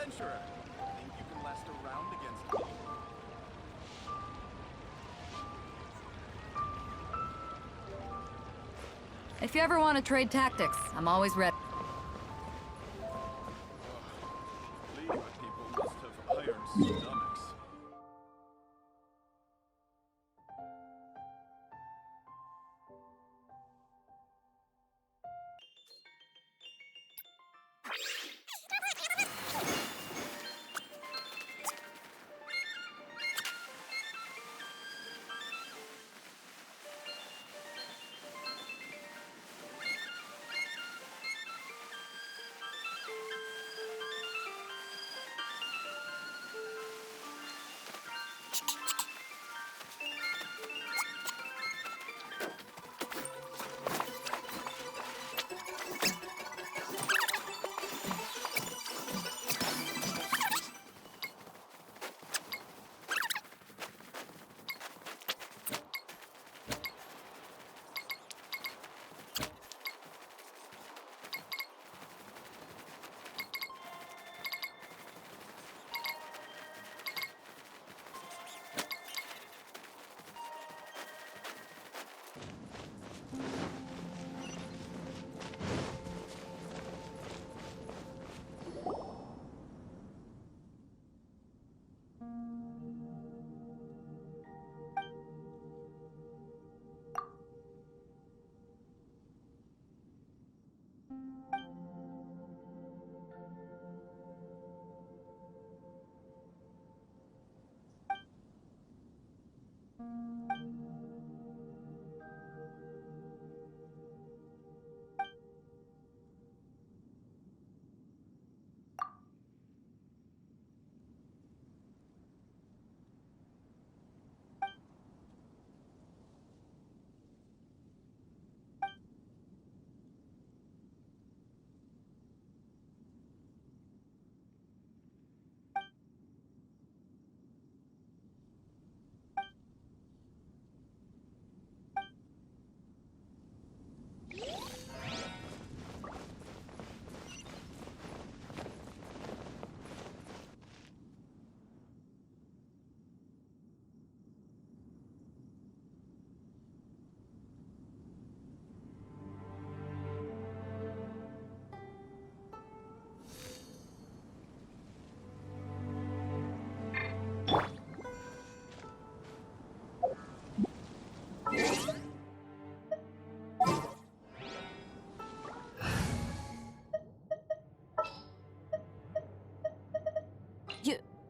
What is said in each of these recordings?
adventurer. Think you can last a round against me? If you ever want to trade tactics, I'm always ready. Lima people must have iron stomachs.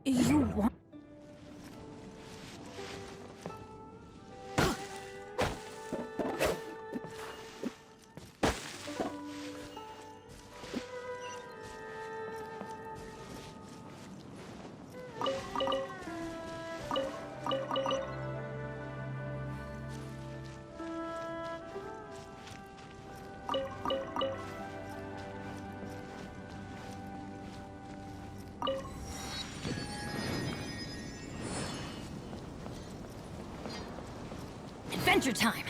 You want... Adventure time!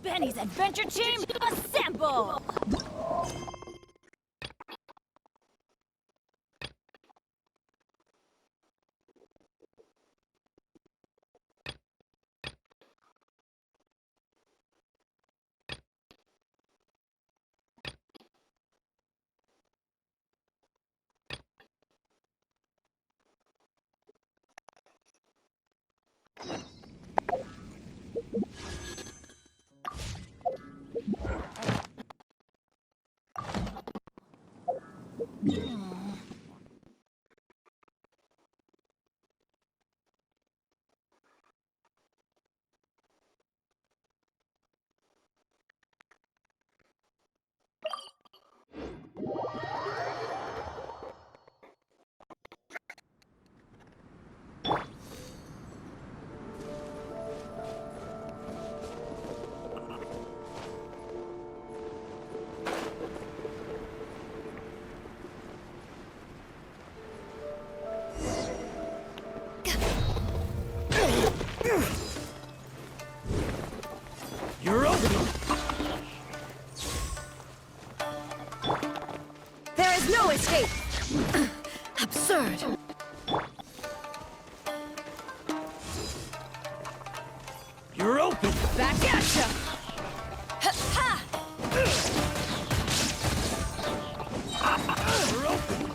Benny's adventure team, assemble! You're open! There is no escape! Absurd! You're open! Back at ya! Ha! You're open!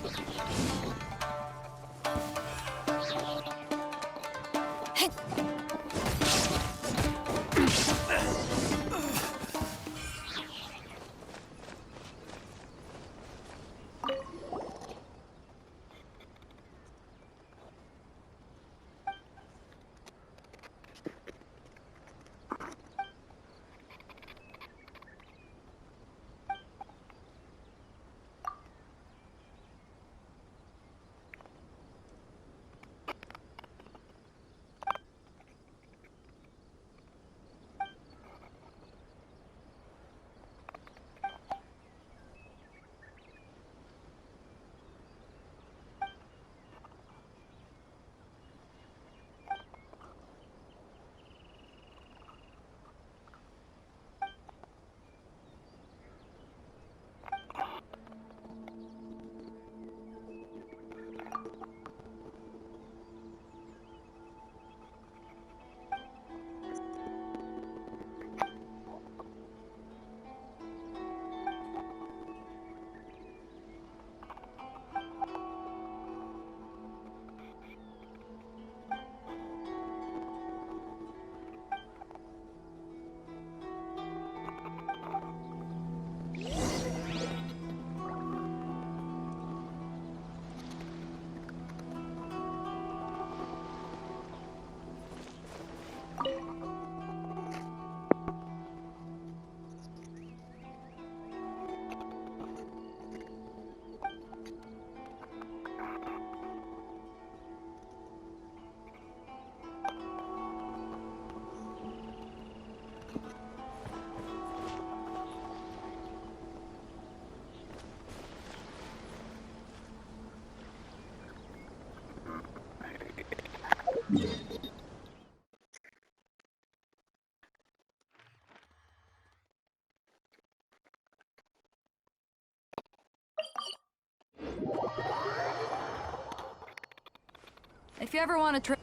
If you ever want to try...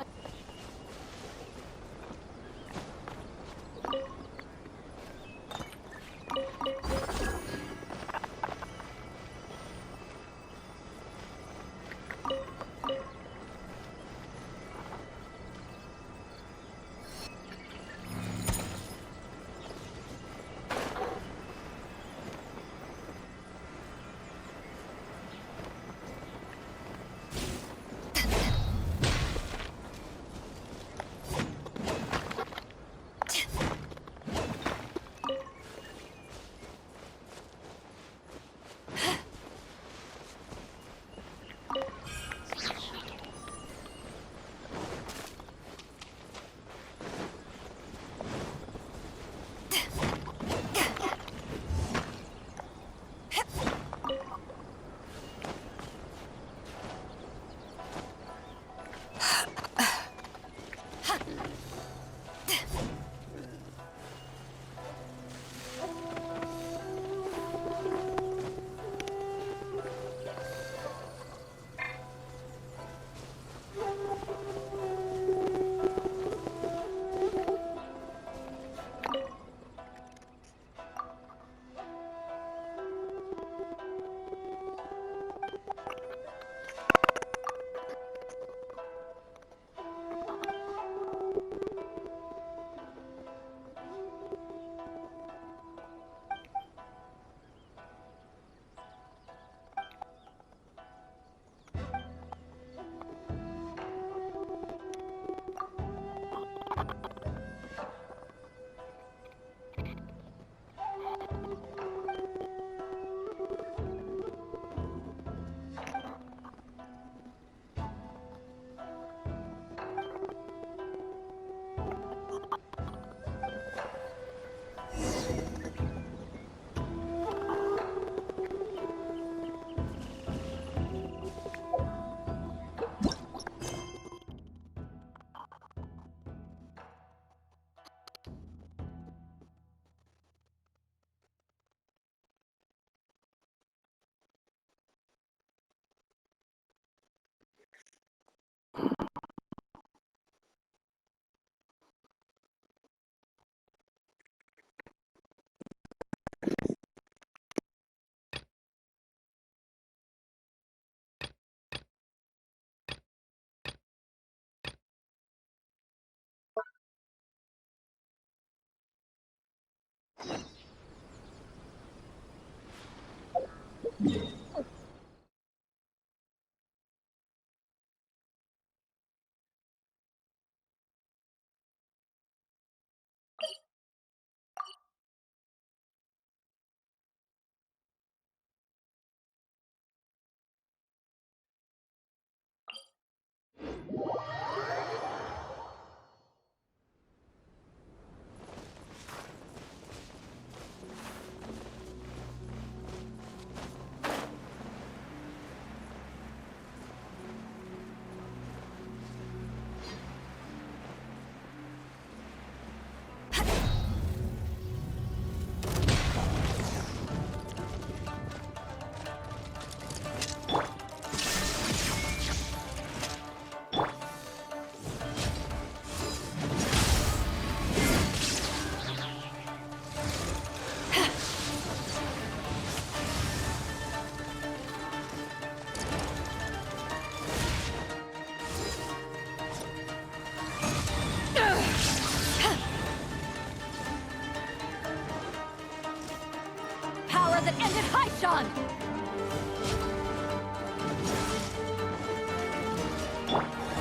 Power that ended Haishan!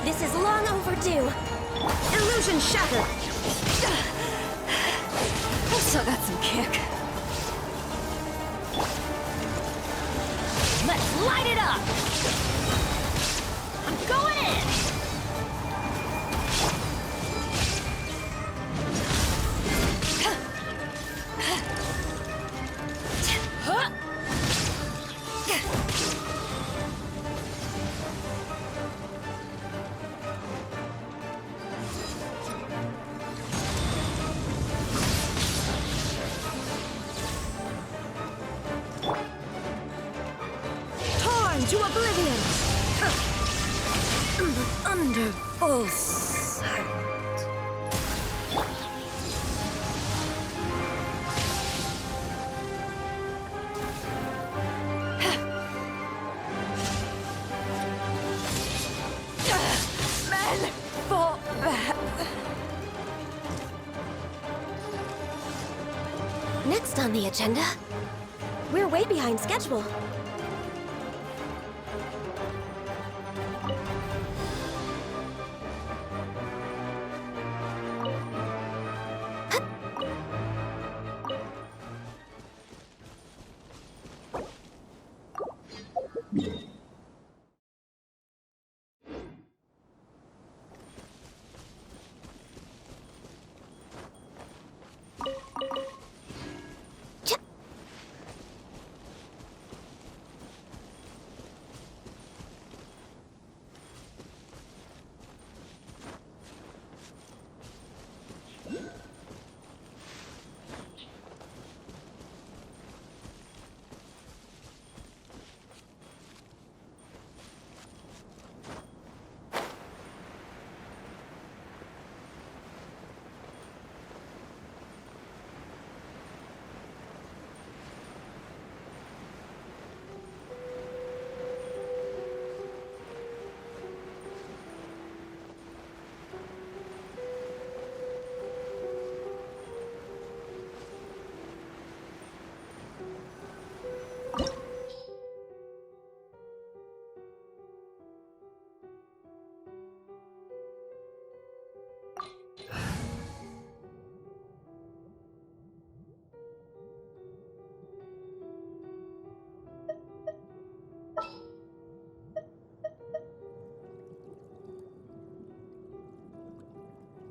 This is long overdue. Illusion shattered. I still got some kick. Let's light it up! I'm going in! Huh? Torn to oblivion. Under full sight. Men, fall back. Next on the agenda, we're way behind schedule.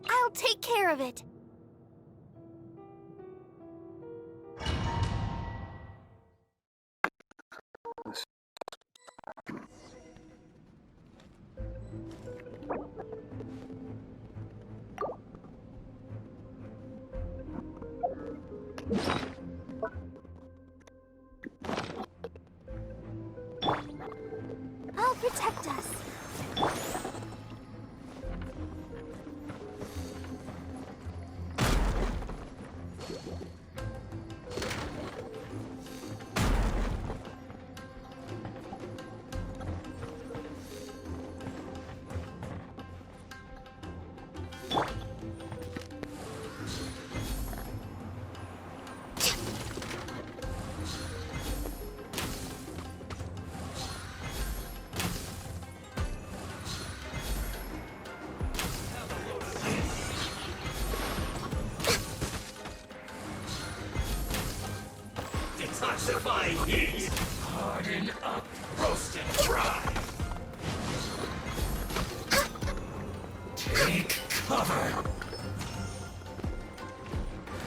I'll take care of it. I'll protect us. intensify heat. Harden up. Roast and fry. Take cover.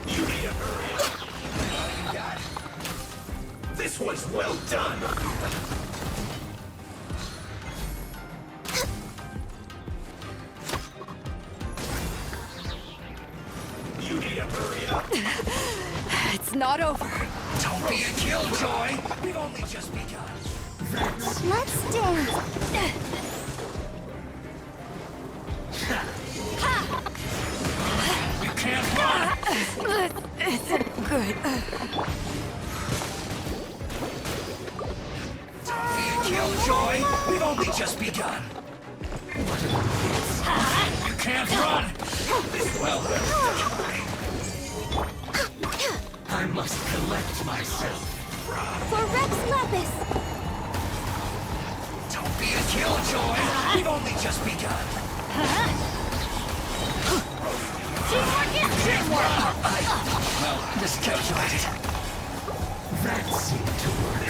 You need a hurry up. All you got. This one's well done. You need a hurry up. It's not over. Don't be a killjoy. We've only just begun. Let's dance. You can't run. It's good. Don't be a killjoy. We've only just begun. You can't run. This well done. I must collect myself. For Rex Lapis. Don't be a killjoy. We've only just begun. Teamwork is teamwork! Well, miscalculated. That seemed to work.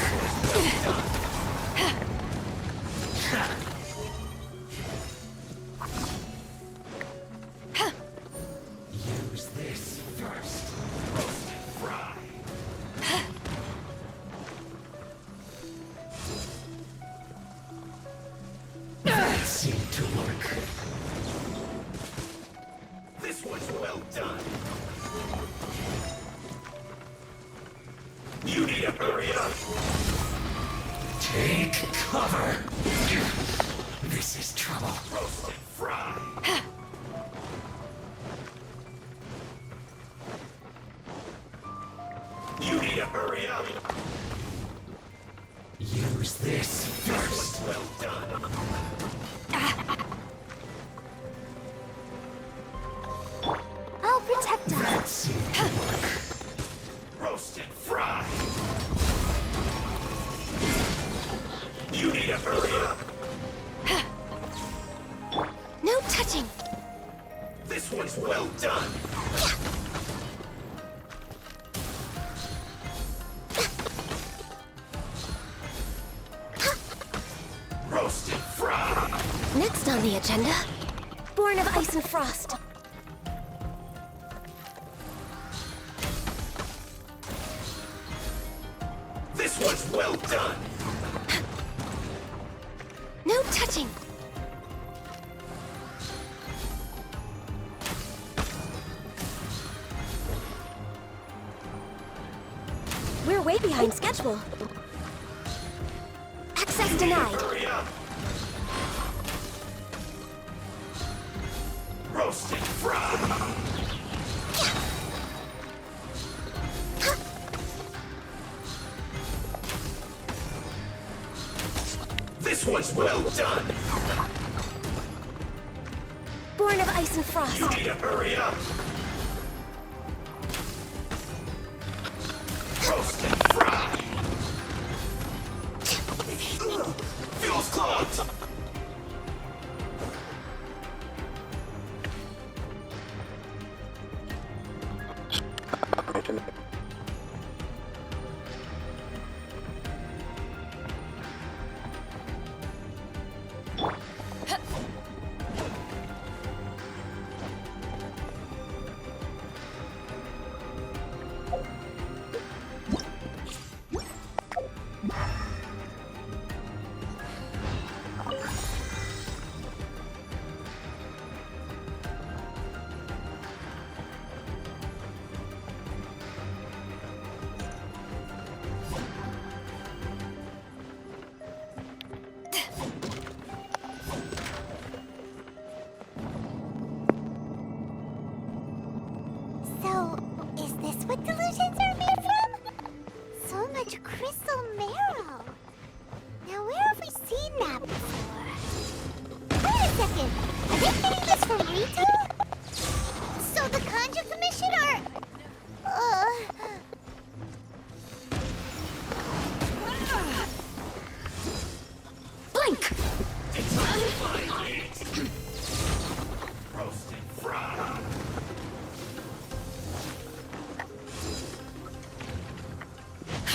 Use this first. Roast and fry. That seemed to work. This was well done. You need to hurry up. Take cover. This is trouble. Roast and fry. You need to hurry up. Use this first. Well done. I'll protect us. That seemed to work. Roast and fry. You need to hurry up. No touching. This one's well done. Roast and fry. Next on the agenda, Born of Ice and Frost. This one's well done. No touching. We're way behind schedule. Access denied. Hurry up. Roast and fry. This one's well done. Born of Ice and Frost. You need to hurry up. Roast and fry. Fuel's clogged.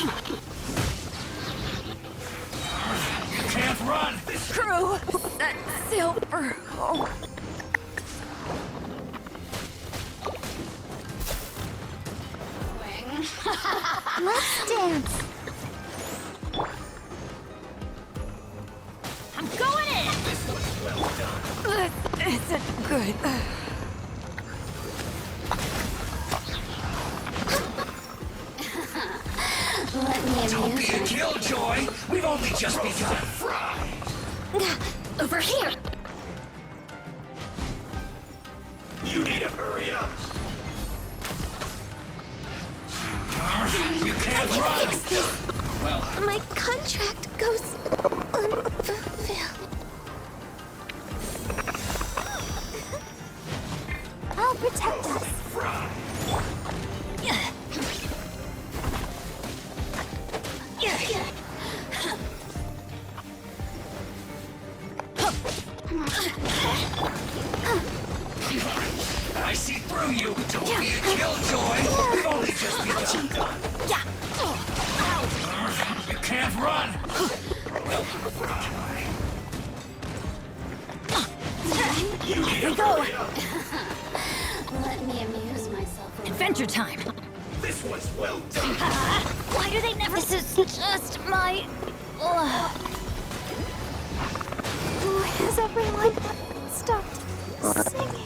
You can't run! Crew, set sail for home. Let's dance. I'm going in! This was well done. This isn't good. Let me Don't amuse be a you. killjoy! We've only just begun. Over here. You need to hurry up. You can't run! Fix this. Well, My contract goes unfulfilled. I'll protect us. I see through you. Don't be a killjoy. We've only just begun. Yeah. You can't run. Well, you need to hurry up. Let me amuse myself. Adventure time. This was well done. Why do they never? This is just my. Why has everyone stopped singing?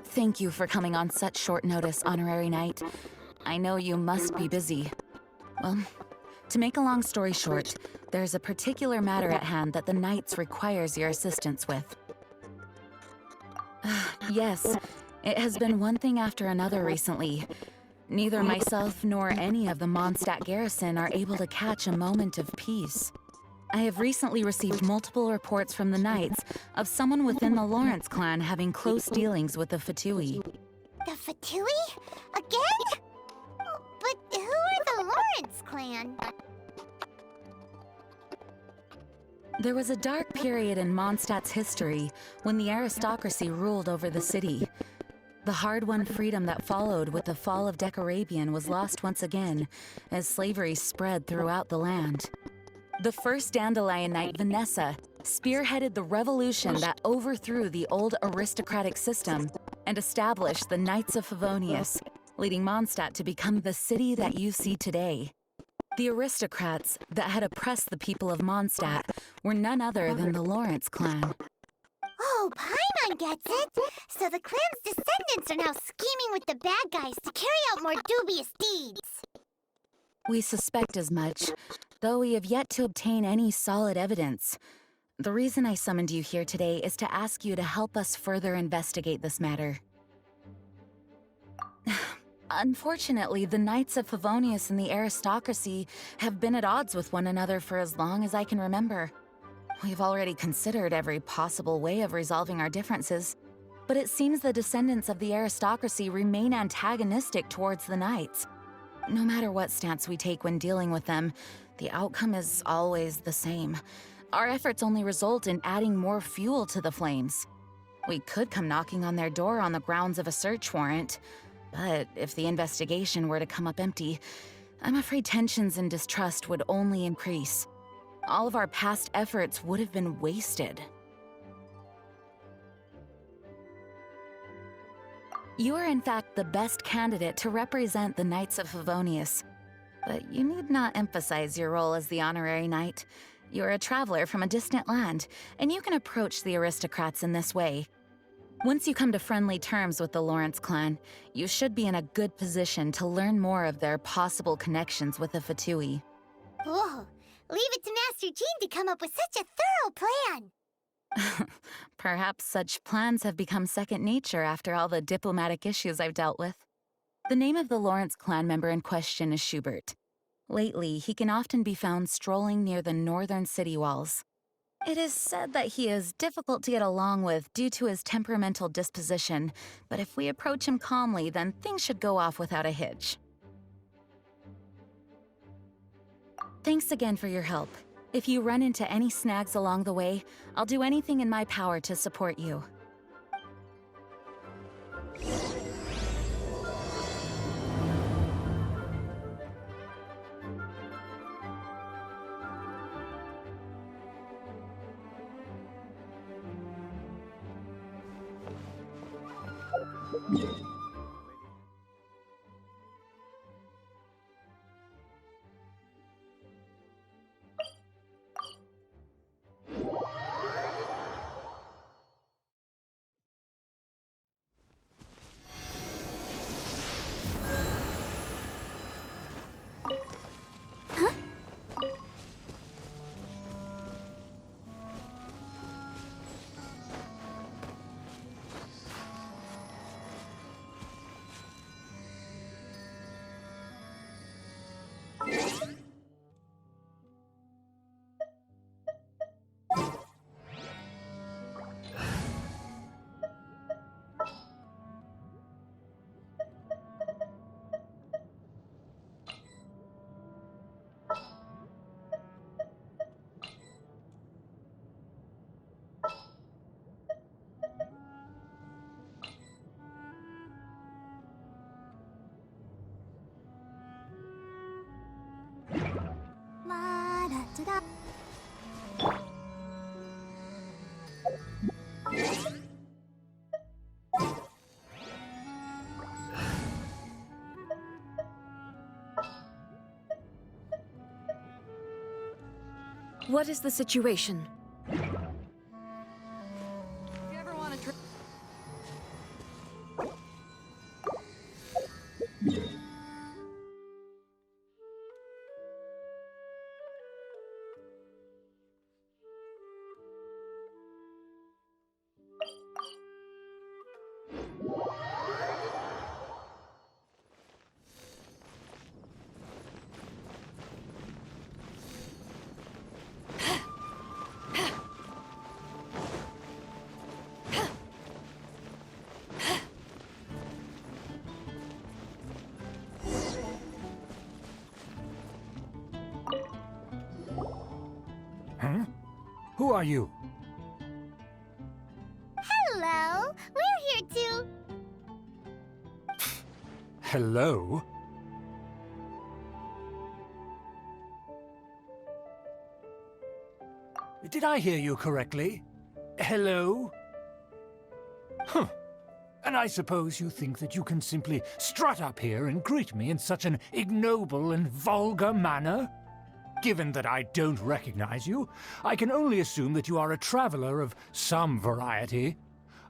Thank you for coming on such short notice, Honorary Knight. I know you must be busy. Well, to make a long story short, there's a particular matter at hand that the Knights requires your assistance with. Yes, it has been one thing after another recently. Neither myself nor any of the Mondstadt garrison are able to catch a moment of peace. I have recently received multiple reports from the Knights of someone within the Lawrence clan having close dealings with the Fatui. The Fatui? Again? But who are the Lawrence clan? There was a dark period in Mondstadt's history when the aristocracy ruled over the city. The hard-won freedom that followed with the fall of Decarabian was lost once again as slavery spread throughout the land. The first Dandelion Knight, Vanessa, spearheaded the revolution that overthrew the old aristocratic system and established the Knights of Favonius, leading Mondstadt to become the city that you see today. The aristocrats that had oppressed the people of Mondstadt were none other than the Lawrence clan. Oh, Paimon gets it! So the clan's descendants are now scheming with the bad guys to carry out more dubious deeds. We suspect as much, though we have yet to obtain any solid evidence. The reason I summoned you here today is to ask you to help us further investigate this matter. Unfortunately, the Knights of Favonius and the aristocracy have been at odds with one another for as long as I can remember. We've already considered every possible way of resolving our differences, but it seems the descendants of the aristocracy remain antagonistic towards the Knights. No matter what stance we take when dealing with them, the outcome is always the same. Our efforts only result in adding more fuel to the flames. We could come knocking on their door on the grounds of a search warrant, but if the investigation were to come up empty, I'm afraid tensions and distrust would only increase. All of our past efforts would have been wasted. You are in fact the best candidate to represent the Knights of Favonius. But you need not emphasize your role as the honorary knight. You're a traveler from a distant land, and you can approach the aristocrats in this way. Once you come to friendly terms with the Lawrence clan, you should be in a good position to learn more of their possible connections with the Fatui. Whoa, leave it to Master Jean to come up with such a thorough plan. Perhaps such plans have become second nature after all the diplomatic issues I've dealt with. The name of the Lawrence clan member in question is Schubert. Lately, he can often be found strolling near the northern city walls. It is said that he is difficult to get along with due to his temperamental disposition, but if we approach him calmly, then things should go off without a hitch. Thanks again for your help. If you run into any snags along the way, I'll do anything in my power to support you. La-da-da-da. What is the situation? If you ever want to drink. Huh? Who are you? Hello, we're here too. Hello? Did I hear you correctly? Hello? Huh. And I suppose you think that you can simply strut up here and greet me in such an ignoble and vulgar manner? Given that I don't recognize you, I can only assume that you are a traveler of some variety.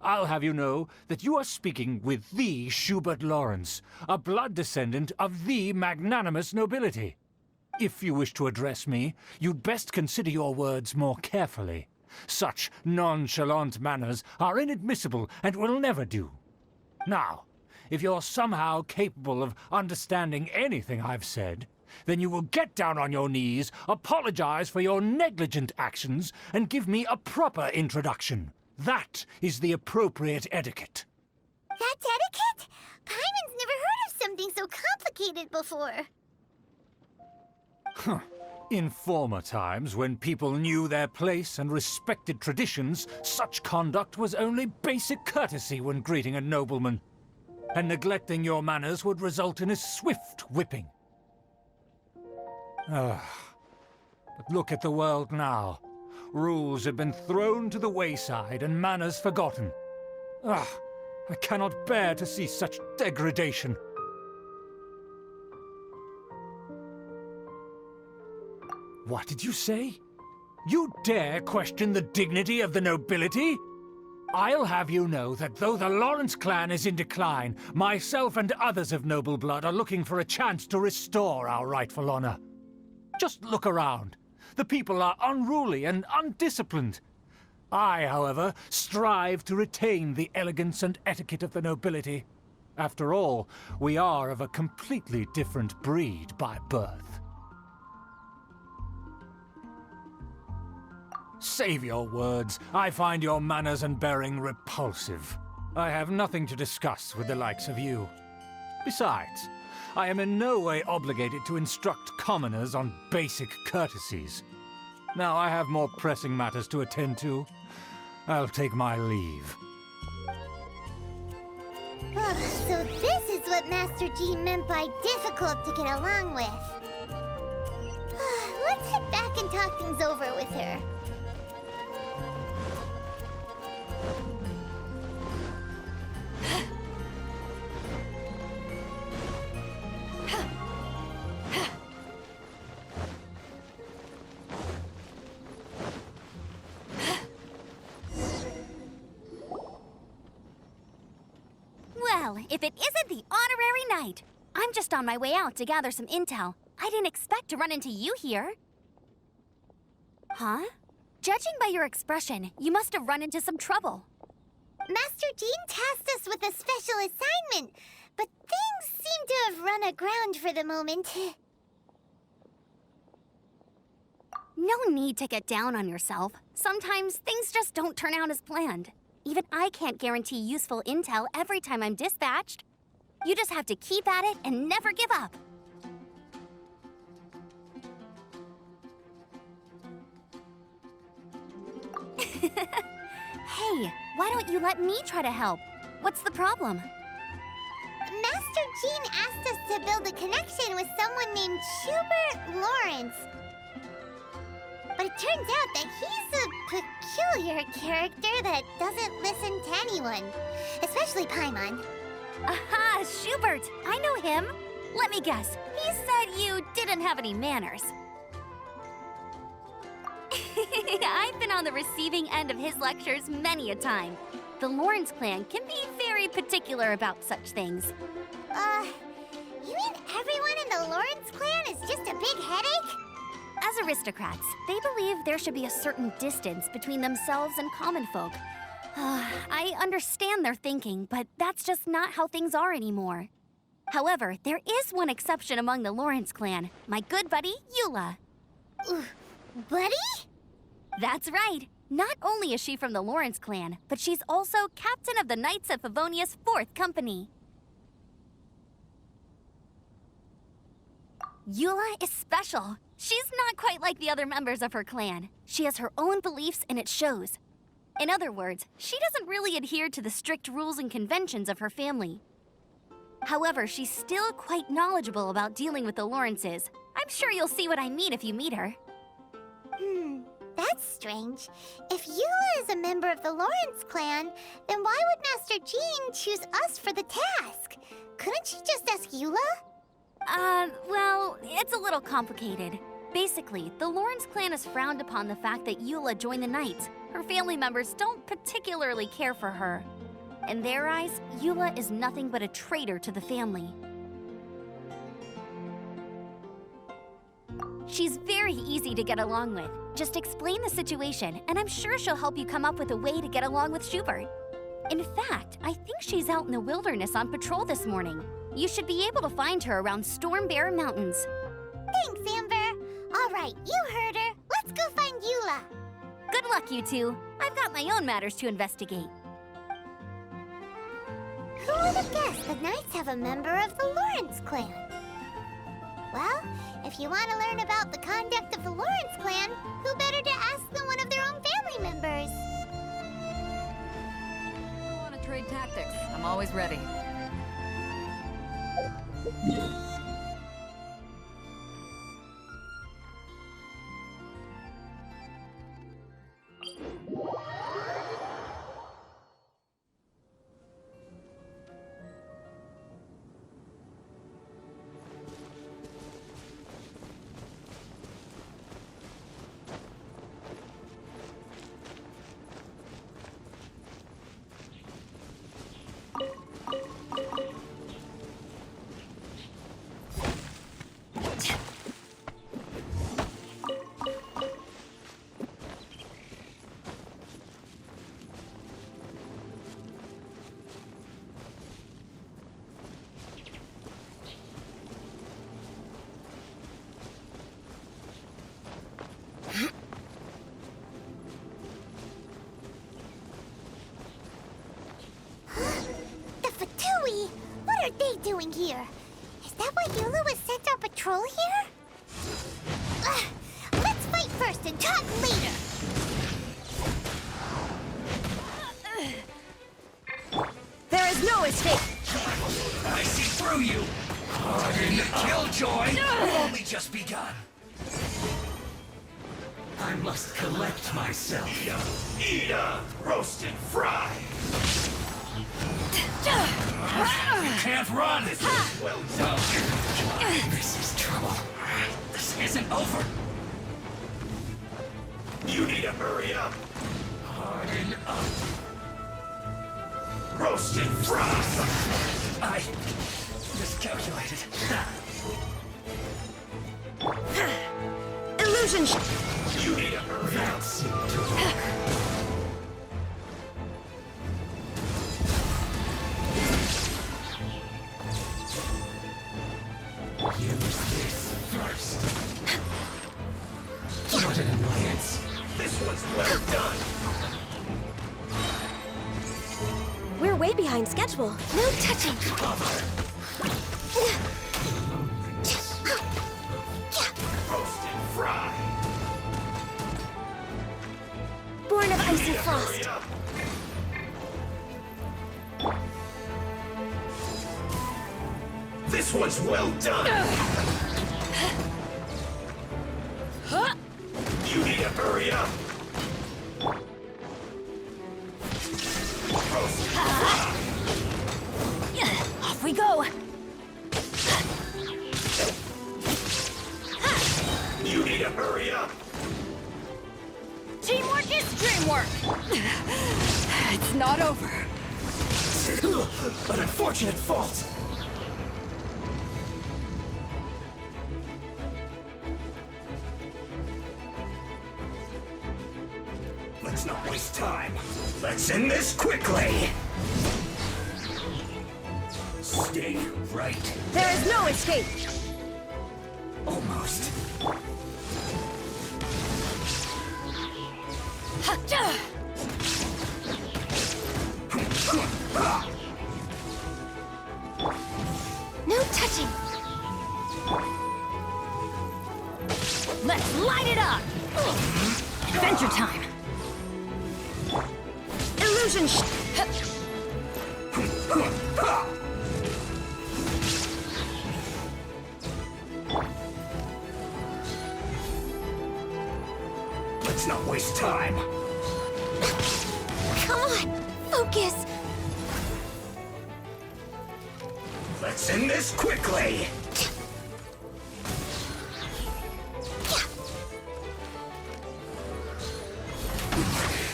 I'll have you know that you are speaking with the Schubert Lawrence, a blood descendant of the magnanimous nobility. If you wish to address me, you'd best consider your words more carefully. Such nonchalant manners are inadmissible and will never do. Now, if you're somehow capable of understanding anything I've said, then you will get down on your knees, apologize for your negligent actions, and give me a proper introduction. That is the appropriate etiquette. That's etiquette? Paimon's never heard of something so complicated before. Huh. In former times, when people knew their place and respected traditions, such conduct was only basic courtesy when greeting a nobleman. And neglecting your manners would result in a swift whipping. But look at the world now. Rules have been thrown to the wayside and manners forgotten. I cannot bear to see such degradation. What did you say? You dare question the dignity of the nobility? I'll have you know that though the Lawrence clan is in decline, myself and others of noble blood are looking for a chance to restore our rightful honor. Just look around. The people are unruly and undisciplined. I, however, strive to retain the elegance and etiquette of the nobility. After all, we are of a completely different breed by birth. Save your words. I find your manners and bearing repulsive. I have nothing to discuss with the likes of you. Besides, I am in no way obligated to instruct commoners on basic courtesies. Now I have more pressing matters to attend to. I'll take my leave. So this is what Master G meant by difficult to get along with. Let's head back and talk things over with her. Well, if it isn't the honorary knight. I'm just on my way out to gather some intel. I didn't expect to run into you here. Huh? Judging by your expression, you must have run into some trouble. Master Jean tasked us with a special assignment, but things seem to have run aground for the moment. No need to get down on yourself. Sometimes things just don't turn out as planned. Even I can't guarantee useful intel every time I'm dispatched. You just have to keep at it and never give up. Hey, why don't you let me try to help? What's the problem? Master Jean asked us to build a connection with someone named Schubert Lawrence. But it turns out that he's a peculiar character that doesn't listen to anyone, especially Paimon. Aha, Schubert! I know him. Let me guess. He said you didn't have any manners. I've been on the receiving end of his lectures many a time. The Lawrence clan can be very particular about such things. You mean everyone in the Lawrence clan is just a big headache? As aristocrats, they believe there should be a certain distance between themselves and common folk. I understand their thinking, but that's just not how things are anymore. However, there is one exception among the Lawrence clan, my good buddy, Eula. Buddy? That's right. Not only is she from the Lawrence clan, but she's also captain of the Knights of Favonia's 4th Company. Eula is special. She's not quite like the other members of her clan. She has her own beliefs and it shows. In other words, she doesn't really adhere to the strict rules and conventions of her family. However, she's still quite knowledgeable about dealing with the Lawrences. I'm sure you'll see what I mean if you meet her. That's strange. If Eula is a member of the Lawrence clan, then why would Master Jean choose us for the task? Couldn't she just ask Eula? Well, it's a little complicated. Basically, the Lawrence clan has frowned upon the fact that Eula joined the Knights. Her family members don't particularly care for her. In their eyes, Eula is nothing but a traitor to the family. She's very easy to get along with. Just explain the situation, and I'm sure she'll help you come up with a way to get along with Schubert. In fact, I think she's out in the wilderness on patrol this morning. You should be able to find her around Storm Bear Mountains. Thanks, Amber. All right, you heard her. Let's go find Eula. Good luck, you two. I've got my own matters to investigate. Who would have guessed the Knights have a member of the Lawrence clan? Well, if you want to learn about the conduct of the Lawrence clan, who better to ask than one of their own family members? I want to trade tactics. I'm always ready. here. Is that why Eula was sent on patrol here? Let's fight first and talk later. There is no escape! I see through you! The killjoy will only just begun. I must collect myself. Eat up, roast and fry. You can't run! This is well done. This is trouble. This isn't over. You need to hurry up. Harden up. Roast and fry. I miscalculated. Illusion You need to hurry up. Use this first. What an annoyance. This was well done. We're way behind schedule. No touching. Cover. Roast and fry. Born of ice and Hurry frost. up. This was well done. You need to hurry up. Roast and fry. Off we go. You need to hurry up. Teamwork is dreamwork. It's not over. An unfortunate fault. Let's not waste time. Let's end this quickly. Stay right. There is no escape! Almost. No touching! Let's light it up. Adventure time. Illusion Let's not waste time. Come on! Focus! Let's end this quickly.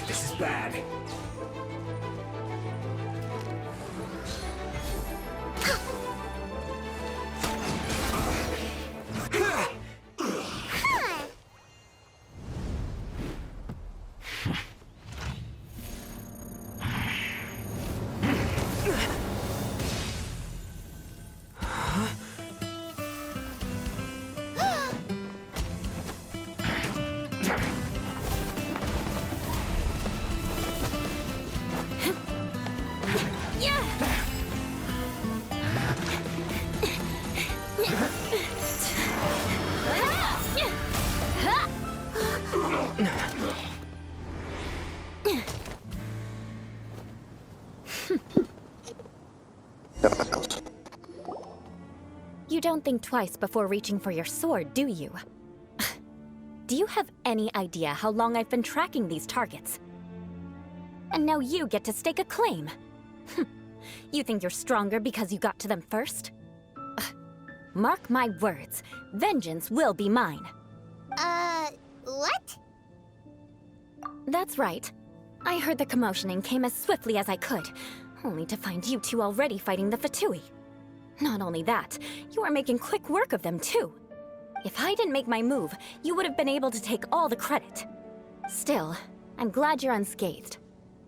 This is bad. You don't think twice before reaching for your sword, do you? Do you have any idea how long I've been tracking these targets? And now you get to stake a claim. You think you're stronger because you got to them first? Mark my words, vengeance will be mine. What? That's right. I heard the commotion and came as swiftly as I could, only to find you two already fighting the Fatui. Not only that, you are making quick work of them too. If I didn't make my move, you would have been able to take all the credit. Still, I'm glad you're unscathed.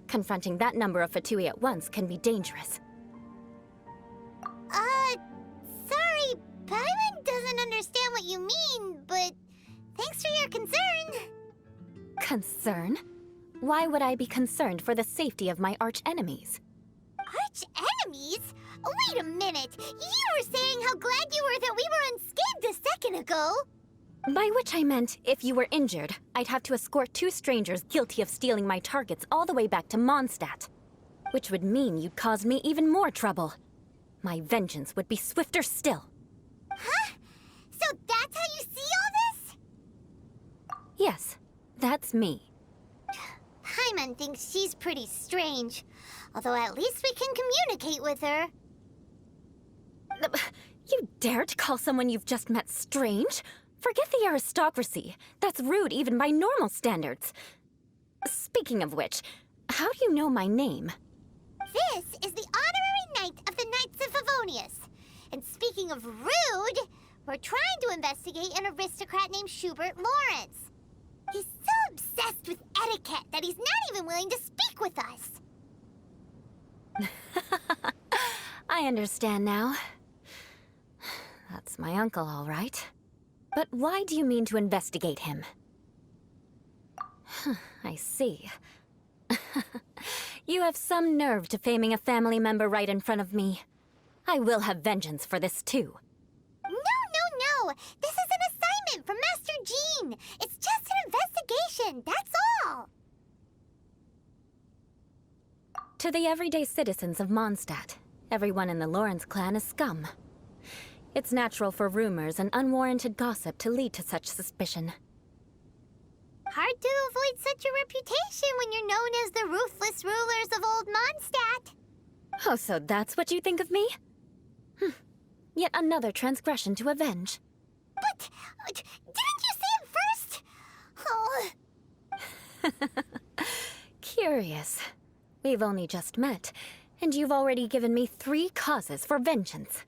Confronting that number of Fatui at once can be dangerous. Sorry, Paimon doesn't understand what you mean, but thanks for your concern. Concern? Why would I be concerned for the safety of my arch-enemies? Arch-enemies? Wait a minute! You were saying how glad you were that we were unscathed a second ago! By which I meant, if you were injured, I'd have to escort 2 strangers guilty of stealing my targets all the way back to Mondstadt. Which would mean you'd cause me even more trouble. My vengeance would be swifter still. Huh? So that's how you see all this? Yes, that's me. Paimon thinks she's pretty strange. Although at least we can communicate with her. You dare to call someone you've just met strange? Forget the aristocracy. That's rude even by normal standards. Speaking of which, how do you know my name? This is the honorary knight of the Knights of Favonius. And speaking of rude, we're trying to investigate an aristocrat named Schubert Lawrence. He's so obsessed with etiquette that he's not even willing to speak with us. I understand now. That's my uncle, all right. But why do you mean to investigate him? I see. You have some nerve defaming a family member right in front of me. I will have vengeance for this, too. No! This is an assignment from Master Jean! It's just an investigation, that's all! To the everyday citizens of Mondstadt, everyone in the Lawrence clan is scum. It's natural for rumors and unwarranted gossip to lead to such suspicion. Hard to avoid such a reputation when you're known as the ruthless rulers of Old Mondstadt. Oh, so that's what you think of me? Yet another transgression to avenge. But, didn't you say it first? Oh. Curious. We've only just met, and you've already given me 3 causes for vengeance.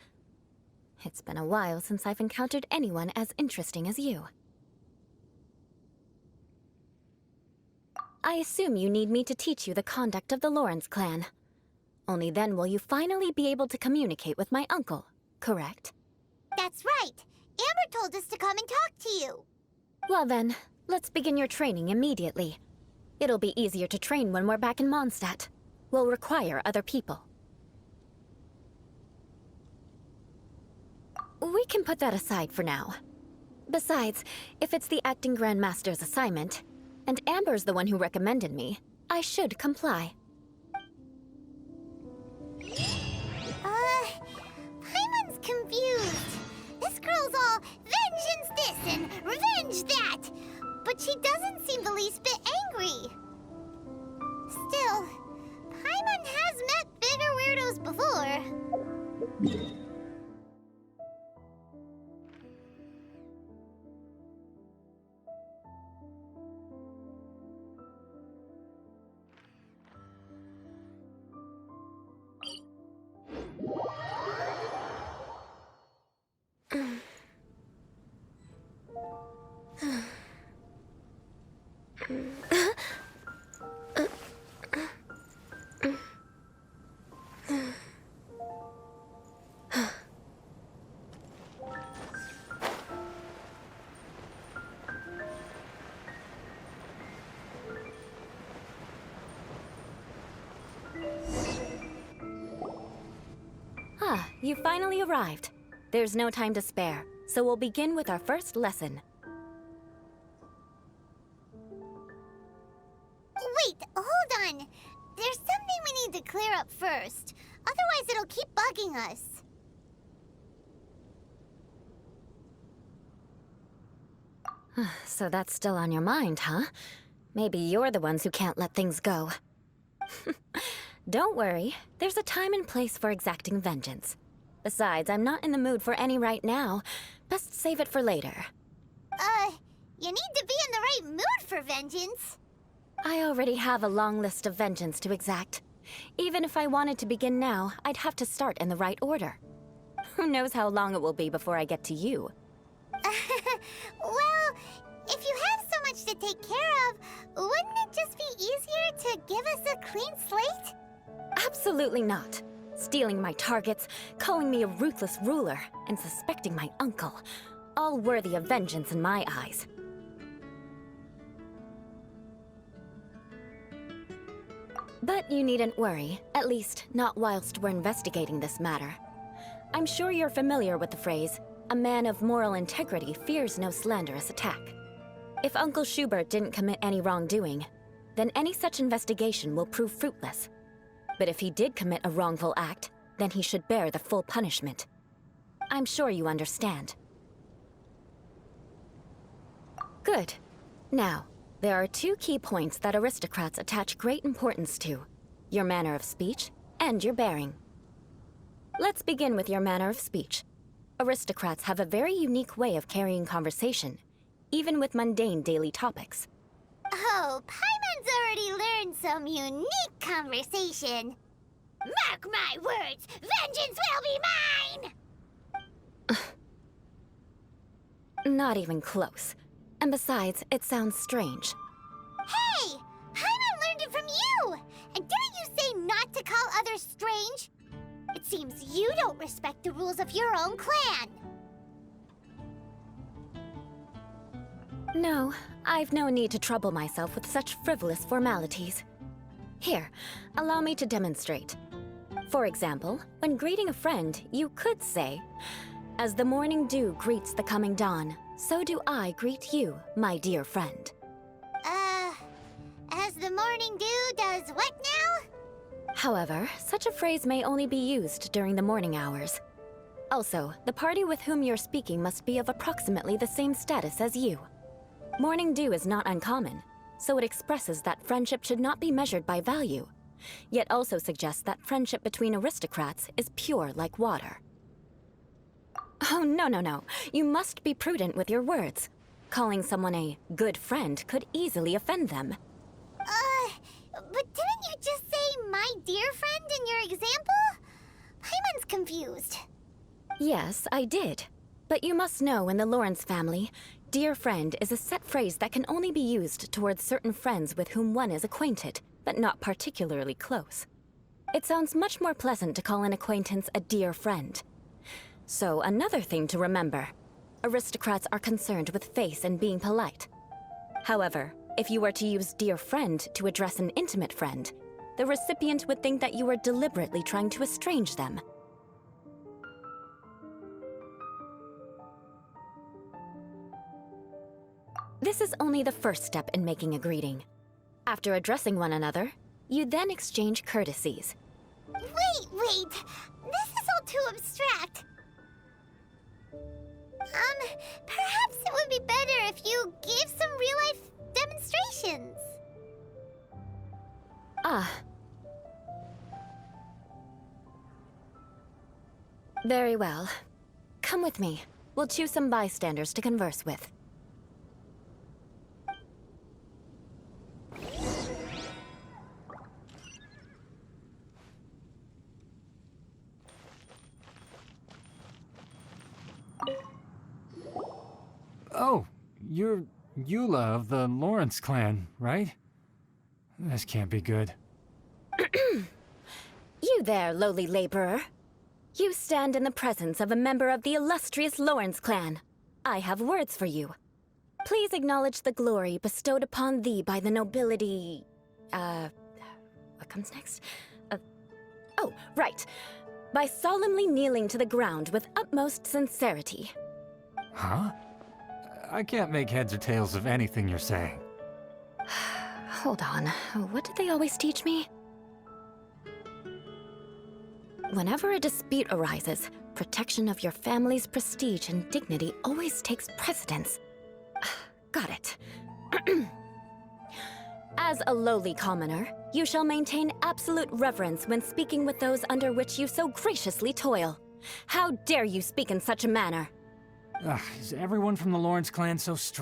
It's been a while since I've encountered anyone as interesting as you. I assume you need me to teach you the conduct of the Lawrence clan. Only then will you finally be able to communicate with my uncle, correct? That's right. Amber told us to come and talk to you. Well then, let's begin your training immediately. It'll be easier to train when we're back in Mondstadt. We'll require other people. We can put that aside for now. Besides, if it's the acting Grandmaster's assignment, and Amber's the one who recommended me, I should comply. Paimon's confused. This girl's all vengeance this and revenge that. But she doesn't seem the least bit angry. Still, Paimon has met bigger weirdos before. You finally arrived. There's no time to spare, so we'll begin with our first lesson. Wait, hold on. There's something we need to clear up first. Otherwise, it'll keep bugging us. So that's still on your mind, huh? Maybe you're the ones who can't let things go. Don't worry. There's a time and place for exacting vengeance. Besides, I'm not in the mood for any right now. Best save it for later. You need to be in the right mood for vengeance. I already have a long list of vengeance to exact. Even if I wanted to begin now, I'd have to start in the right order. Who knows how long it will be before I get to you? Well, if you have so much to take care of, wouldn't it just be easier to give us a clean slate? Absolutely not. Stealing my targets, calling me a ruthless ruler, and suspecting my uncle. All worthy of vengeance in my eyes. But you needn't worry, at least not whilst we're investigating this matter. I'm sure you're familiar with the phrase, a man of moral integrity fears no slanderous attack. If Uncle Schubert didn't commit any wrongdoing, then any such investigation will prove fruitless. But if he did commit a wrongful act, then he should bear the full punishment. I'm sure you understand. Good. Now, there are two key points that aristocrats attach great importance to: your manner of speech and your bearing. Let's begin with your manner of speech. Aristocrats have a very unique way of carrying conversation, even with mundane daily topics. Oh, Paimon's already learned some unique conversation. Mark my words, vengeance will be mine! Not even close. And besides, it sounds strange. Hey! Paimon learned it from you! And didn't you say not to call others strange? It seems you don't respect the rules of your own clan. No, I've no need to trouble myself with such frivolous formalities. Here, allow me to demonstrate. For example, when greeting a friend, you could say, "As the morning dew greets the coming dawn, so do I greet you, my dear friend." As the morning dew does what now? However, such a phrase may only be used during the morning hours. Also, the party with whom you're speaking must be of approximately the same status as you. Morning dew is not uncommon, so it expresses that friendship should not be measured by value, yet also suggests that friendship between aristocrats is pure like water. Oh, no. You must be prudent with your words. Calling someone a good friend could easily offend them. But didn't you just say my dear friend in your example? Paimon's confused. Yes, I did. But you must know in the Lawrence family, dear friend is a set phrase that can only be used towards certain friends with whom one is acquainted, but not particularly close. It sounds much more pleasant to call an acquaintance a dear friend. So, another thing to remember. Aristocrats are concerned with face and being polite. However, if you were to use dear friend to address an intimate friend, the recipient would think that you were deliberately trying to estrange them. This is only the first step in making a greeting. After addressing one another, you then exchange courtesies. Wait! This is all too abstract. Perhaps it would be better if you gave some real-life demonstrations. Very well. Come with me. We'll choose some bystanders to converse with. Oh, you're Eula of the Lawrence clan, right? This can't be good. You there, lowly laborer. You stand in the presence of a member of the illustrious Lawrence clan. I have words for you. Please acknowledge the glory bestowed upon thee by the nobility... what comes next? Oh, right. By solemnly kneeling to the ground with utmost sincerity. Huh? I can't make heads or tails of anything you're saying. Hold on. What did they always teach me? Whenever a dispute arises, protection of your family's prestige and dignity always takes precedence. Got it. As a lowly commoner, you shall maintain absolute reverence when speaking with those under which you so graciously toil. How dare you speak in such a manner? Is everyone from the Lawrence clan so strange?